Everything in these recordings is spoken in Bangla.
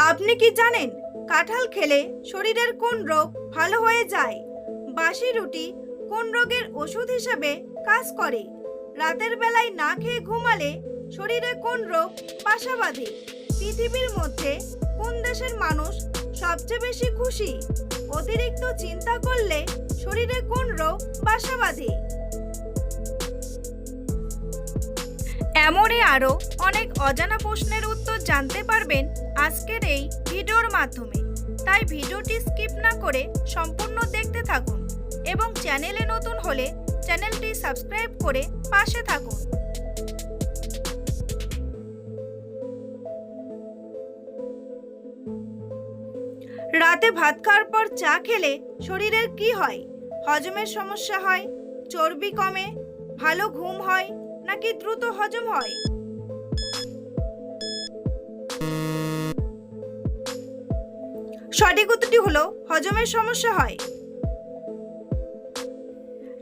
আপনি কি জানেন কাঁঠাল খেলে শরীরের কোন রোগ ভালো হয়ে যায়? বাসি রুটি কোন রোগের ওষুধ হিসেবে কাজ করে? রাতের বেলায় না খেয়ে ঘুমালে শরীরে কোন রোগ বাসা বাঁধে? পৃথিবীর মধ্যে কোন দেশের মানুষ সবচেয়ে বেশি খুশি? অতিরিক্ত চিন্তা করলে শরীরে কোন রোগ বাসা বাঁধে? এমনই আরও অনেক অজানা প্রশ্নের উত্তর জানতে পারবেন আজকের এই ভিডিওর মাধ্যমে। তাই ভিডিওটি স্কিপ না করে সম্পূর্ণ দেখতে থাকুন এবং চ্যানেলে নতুন হলে চ্যানেলটি সাবস্ক্রাইব করে পাশে থাকুন। রাতে ভাত খাওয়ার পর চা খেলে শরীরের কি হয়? হজমের সমস্যা হয়, চর্বি কমে, ভালো ঘুম হয় নাকি দ্রুত হজম হয়? সঠিক উত্তরটি হলো হজমের সমস্যা হয়।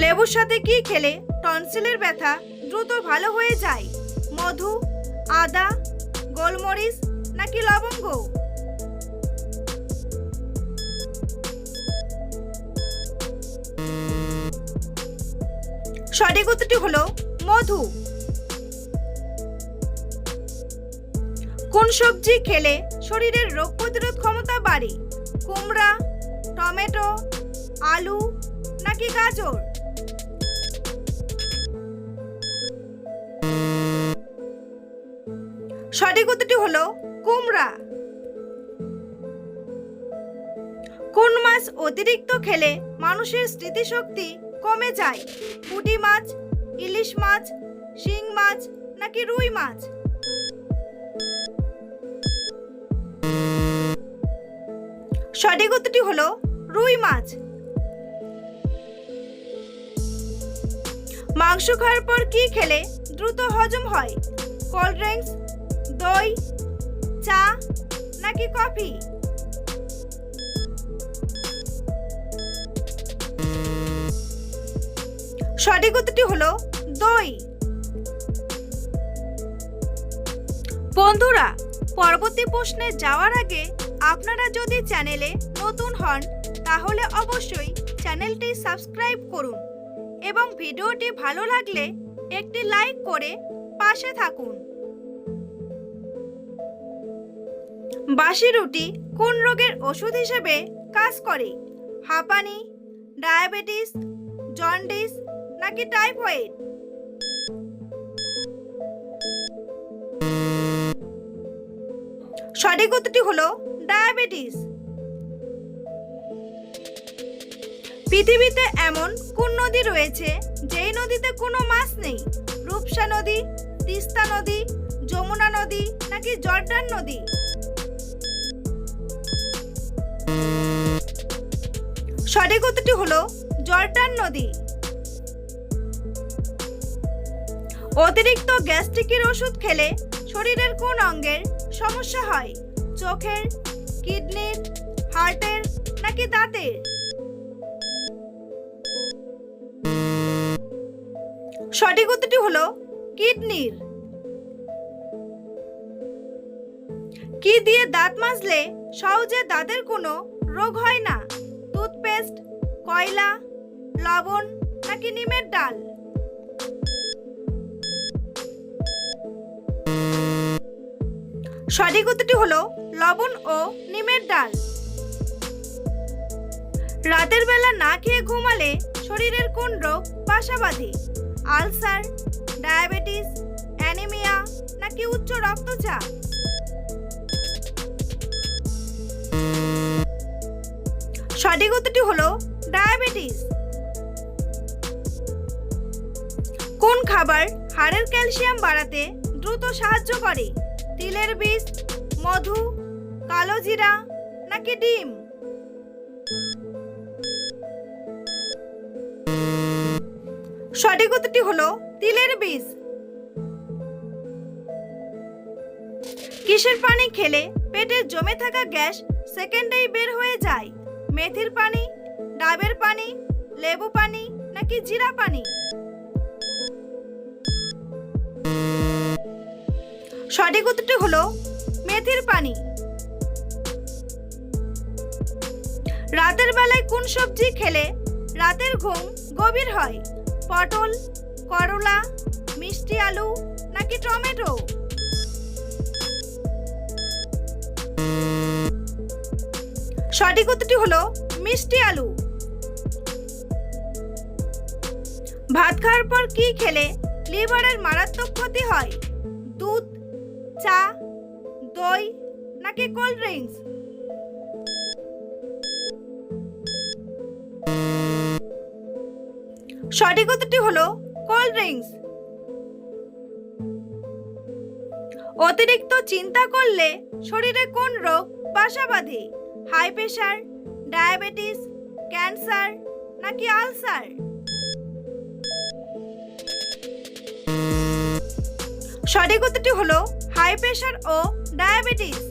লেবুর সাথে কি খেলে টনসিলের ব্যথা দ্রুত ভালো হয়ে যায়? মধু, আদা, গোলমরিচ নাকি লবঙ্গ? সঠিক উত্তরটি হলো মধু। কোন সবজি খেলে শরীরের রোগ প্রতিরোধ ক্ষমতা বাড়ে? কুমড়া, টমেটো, আলু নাকি গাজর? সঠিক উত্তরটি হলো কুমড়া। কোন মাছ অতিরিক্ত খেলে মানুষের স্মৃতিশক্তি কমে যায়? পুঁটি মাছ, ইলিশ মাছ, শিং মাছ নাকি রুই মাছ? সঠিক উত্তরটি হলো রুই মাছ। মাংস খাওয়ার পর কি খেলে দ্রুত হজম হয়? কোল্ড ড্রিঙ্কস, দই, চা নাকি কফি? সঠিক উত্তরটি হলো দই। বন্ধুরা, পরবর্তী প্রশ্নে যাওয়ার আগে আপনারা যদি চ্যানেলে নতুন হন তাহলে অবশ্যই চ্যানেলটি সাবস্ক্রাইব করুন এবং ভিডিওটি ভালো লাগলে একটি লাইক করে পাশে থাকুন। বাসি রুটি কোন রোগের ওষুধ হিসেবে কাজ করে? হাঁপানি, ডায়াবেটিস, জন্ডিস নাকি টাইফয়েড? সঠিক উত্তরটি হলো ডায়াবেটিস। পৃথিবীতে এমন কোন নদী রয়েছে যেই নদীতে কোনো মাছ নেই? রূপসা নদী, তিস্তা নদী, যমুনা নদী নাকি জর্ডান নদী? সঠিক উত্তরটি হলো জর্ডান নদী। অতিরিক্ত গ্যাস্ট্রিকের ওষুধ খেলে শরীরের কোন অঙ্গের সমস্যা হয়? চোখের, কিডনির, হার্টের নাকি দাঁতের? সঠিক উত্তরটি হলো কিডনির। কি দিয়ে দাঁত মাজলে সহজে দাঁতের কোনো রোগ হয় না? টুথপেস্ট, কয়লা, লবণ নাকি নিমের ডাল? সঠিক উত্তরটি হলো লবণ ও নিমের ডাল। রাতের বেলা না খেয়ে ঘুমালে শরীরের কোন রোগ বাসা বাঁধে? আলসার, ডায়াবেটিস, অ্যানিমিয়া নাকি উচ্চ রক্তচাপ? সঠিক উত্তরটি হলো ডায়াবেটিস। কোন খাবার হাড়ের ক্যালসিয়াম বাড়াতে দ্রুত সাহায্য করে? তিলের বীজ, মধু, কালো জিরা নাকি ডিম? সঠিক উত্তরটি হলো তিলের বীজ। কিসের পানি খেলে পেটে জমে থাকা গ্যাস সেকেন্ডেই বের হয়ে যায়? মেথির পানি, ডাবের পানি, লেবু পানি নাকি জিরা পানি? সঠিক উত্তরটি হলো মেথির পানি। রাতের বেলায় কোন সবজি খেলে রাতের ঘুম গভীর হয়? পটল, করলা, মিষ্টি আলু নাকি টমেটো? সঠিক উত্তরটি হলো মিষ্টি আলু। ভাত খাওয়ার পর কি খেলে লিভারের মারাত্মক ক্ষতি হয়? দুধ, চা, দই নাকি কোল্ড ড্রিঙ্কস? সঠিক উত্তরটি হলো কোল্ড ড্রিঙ্কস। অতিরিক্ত চিন্তা করলে শরীরে কোন রোগ বাসা বাঁধে? হাই প্রেশার, ডায়াবেটিস, ক্যান্সার নাকি আলসার? সঠিক উত্তরটি হলো হাই প্রেশার ও ডায়াবেটিস।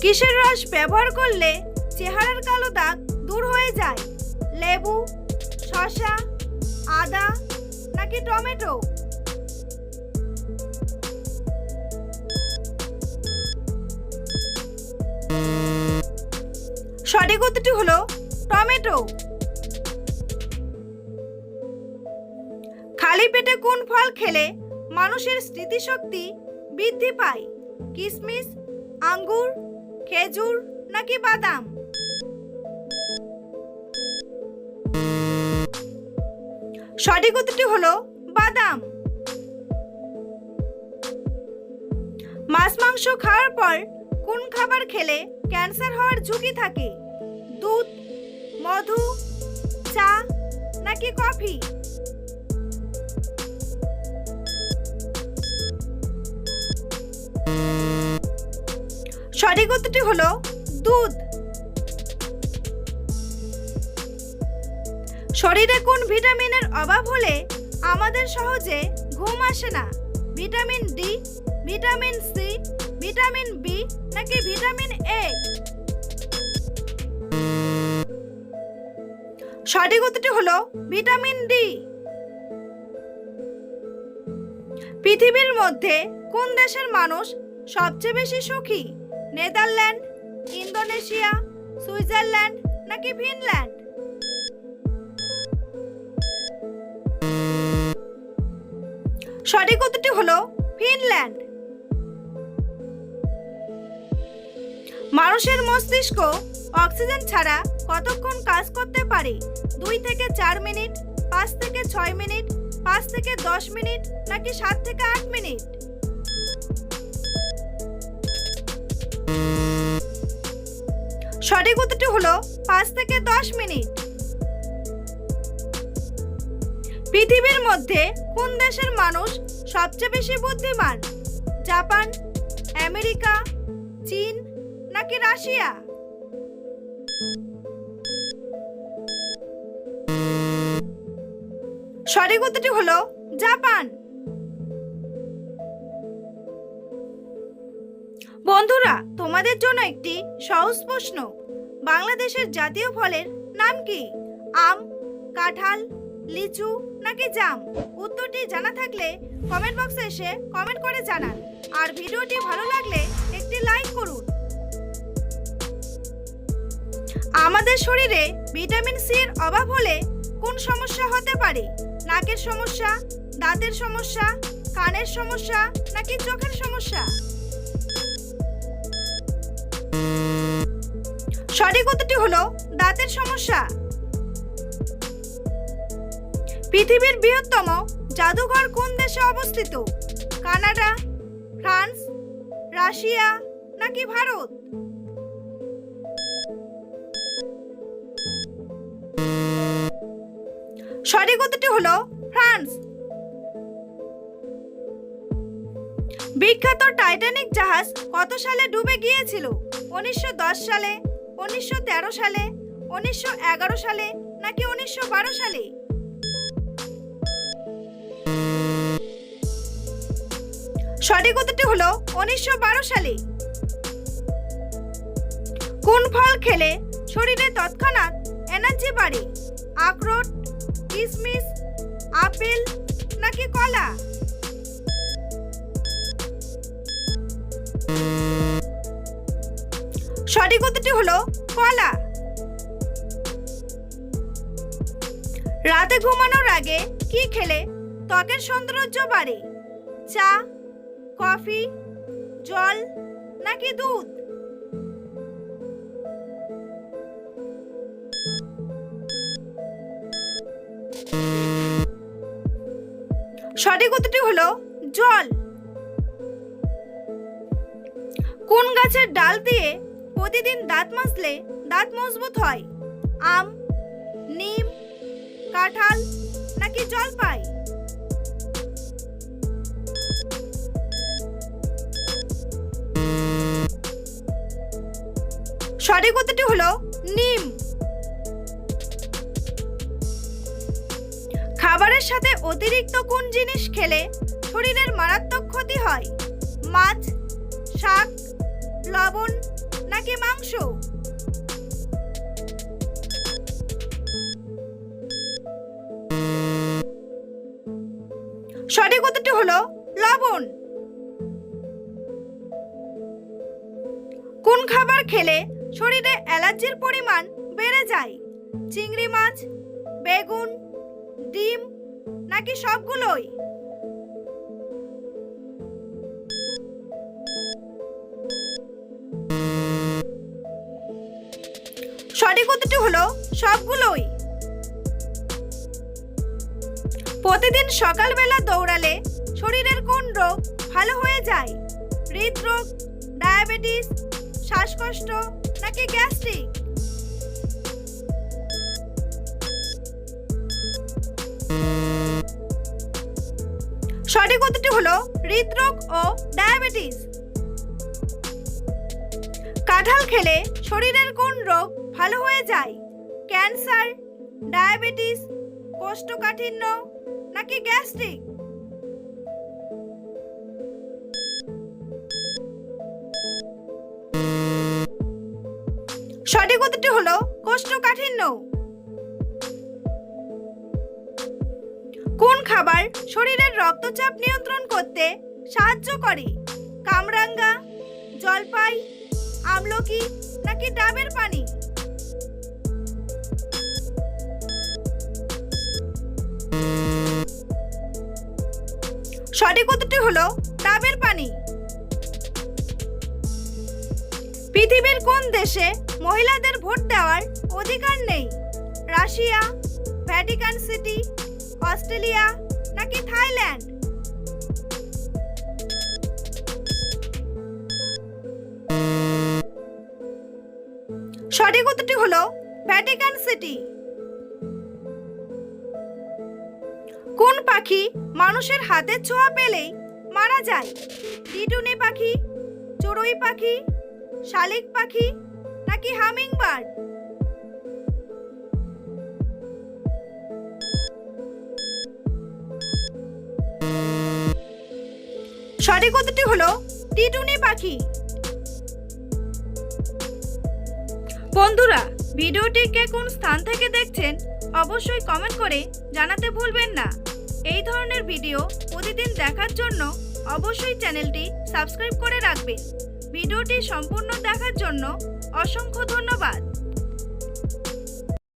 কিসের রস ব্যবহার করলে চেহারার কালো দাগ দূর হয়ে যায়? লেবু, শসা, আদা নাকি টমেটো? সঠিক উত্তরটি হলো টমেটো। খালি পেটে কোন ফল খেলে মানুষের স্মৃতিশক্তি বৃদ্ধি পায়? কিশমিশ, আঙ্গুর, খেজুর নাকি বাদাম? সঠিক উত্তরটি হলো বাদাম। মাছ মাংস খাওয়ার পর কোন খাবার খেলে ক্যান্সার হওয়ার ঝুঁকি থাকে? দুধ, মধু, চা নাকি কফি? সঠিক উত্তরটি হলো দুধ। শরীরে কোন ভিটামিনের অভাব হলে আমাদের সহজে ঘুম আসে না? Vitamin D, vitamin C, vitamin B নাকি ভিটামিন এ? সঠিক উত্তরটি হলো ভিটামিন ডি। পৃথিবীর মধ্যে কোন দেশের মানুষ সবচেয়ে বেশি সুখী? নেদারল্যান্ড, ইন্দোনেশিয়া, সুইজারল্যান্ড নাকি ফিনল্যান্ড? সঠিক উত্তরটি হলো ফিনল্যান্ড। মানুষের মস্তিষ্ক অক্সিজেন ছাড়া কতক্ষণ কাজ করতে পারে? 2 থেকে 4 মিনিট, 5 থেকে 6 মিনিট, 5 থেকে 10 মিনিট নাকি 7 থেকে 8 মিনিট? সঠিক উত্তরটি হলো 5 থেকে 10 মিনিট। পৃথিবীর মধ্যে কোন দেশের মানুষ সবচেয়ে বেশি বুদ্ধিমান? জাপান, আমেরিকা, চীন নাকি রাশিয়া? সঠিক উত্তরটি হলো জাপান। বন্ধুরা, তোমাদের জন্য একটি সহজ প্রশ্ন। বাংলাদেশের জাতীয় ফলের নাম কি? আম, কাঁঠাল, লিচু নাকি জাম? উত্তরটি জানা থাকলে কমেন্ট বক্সে এসে কমেন্ট করে জানান। আর ভিডিওটি ভালো লাগলে একটি লাইক করুন। আমাদের শরীরে ভিটামিন সি এর অভাব হলে কোন সমস্যা হতে পারে? নাকের সমস্যা, দাঁতের সমস্যা, কানের সমস্যা নাকি চোখের সমস্যা? সঠিক উত্তরটি হলো দাঁতের সমস্যা। পৃথিবীর বৃহত্তম জাদুঘর কোন দেশে অবস্থিত? কানাডা, ফ্রান্স, রাশিয়া নাকি ভারত? সঠিক উত্তরটি হলো ফ্রান্স। বিখ্যাত টাইটানিক জাহাজ কত সালে ডুবে গিয়েছিল? 1910 সালে, 1913 সালে, 1911 সালে নাকি 1912 সালে? সঠিক উত্তরটি হলো 1912 সালে। কোন ফল খেলে শরীরে তৎক্ষণাৎ এনার্জি বাড়ে? আখরোট, কিশমিশ, আপেল নাকি কলা? সঠিক উত্তরটি হলো কলা। রাতে ঘুমানোর আগে কি খেলে ত্বকের সৌন্দর্য বাড়ে? চা, কফি, জল নাকি দুধ? সঠিক উত্তরটি হলো জল। কোন গাছের ডাল দিয়ে প্রতিদিন দাঁত মাজলে দাঁত মজবুত হয়? আম, নিম, কাঁঠাল নাকি জলপাই? সঠিক উত্তরটি হলো নিম। খাবারের সাথে অতিরিক্ত কোন জিনিস খেলে শরীরের মারাত্মক ক্ষতি হয়? মাছ, শাক, লবণ নাকি মাংস? সঠিক উত্তরটি হলো লবণ। কোন খাবার খেলে শরীরে অ্যালার্জির পরিমাণ বেড়ে যায়? চিংড়ি মাছ, বেগুন, ডিম নাকি সবগুলোই? সঠিক উত্তরটি হলো সবগুলোই। প্রতিদিন সকালবেলা দৌড়ালে শরীরের কোন রোগ ভালো হয়ে যায়? হৃদরোগ, ডায়াবেটিস, শ্বাসকষ্ট নাকি গ্যাস্ট্রিক? সঠিক উত্তরটি হলো হৃদরোগ ও ডায়াবেটিস। কাঁঠাল খেলে শরীরের কোন রোগ ভালো হয়ে যায়? ক্যান্সার, ডায়াবেটিস, কোষ্ঠকাঠিন্য নাকি গ্যাস্ট্রিক? সঠিক উত্তরটি হলো কোষ্ঠকাঠিন্য। কোন খাবার শরীরের রক্তচাপ নিয়ন্ত্রণ করতে সাহায্য করে? কামরাঙ্গা, জলপাই, আমলকি নাকি ডাবের পানি? সঠিক উত্তরটি হলো ডাবের পানি। পৃথিবীর কোন দেশে মহিলাদের ভোট দেওয়ার অধিকার নেই? রাশিয়া, ভ্যাটিকান সিটি, অস্ট্রেলিয়া নাকি থাইল্যান্ড? সঠিক উত্তরটি হলো ভ্যাটিকান সিটি। কোন পাখি মানুষের হাতের ছোঁয়া পেলেই মারা যায়? টিটুনি পাখি, চড়ুই পাখি, শালিক পাখি নাকি হামিংবার্ড? সঠিক উত্তরটি হলো টিটুনি পাখি। বন্ধুরা, ভিডিওটি কে কোন স্থান থেকে দেখছেন অবশ্যই কমেন্ট করে জানাতে ভুলবেন না। এই ধরনের ভিডিও প্রতিদিন দেখার জন্য অবশ্যই চ্যানেলটি সাবস্ক্রাইব করে রাখবেন। ভিডিওটি সম্পূর্ণ দেখার জন্য অসংখ্য ধন্যবাদ।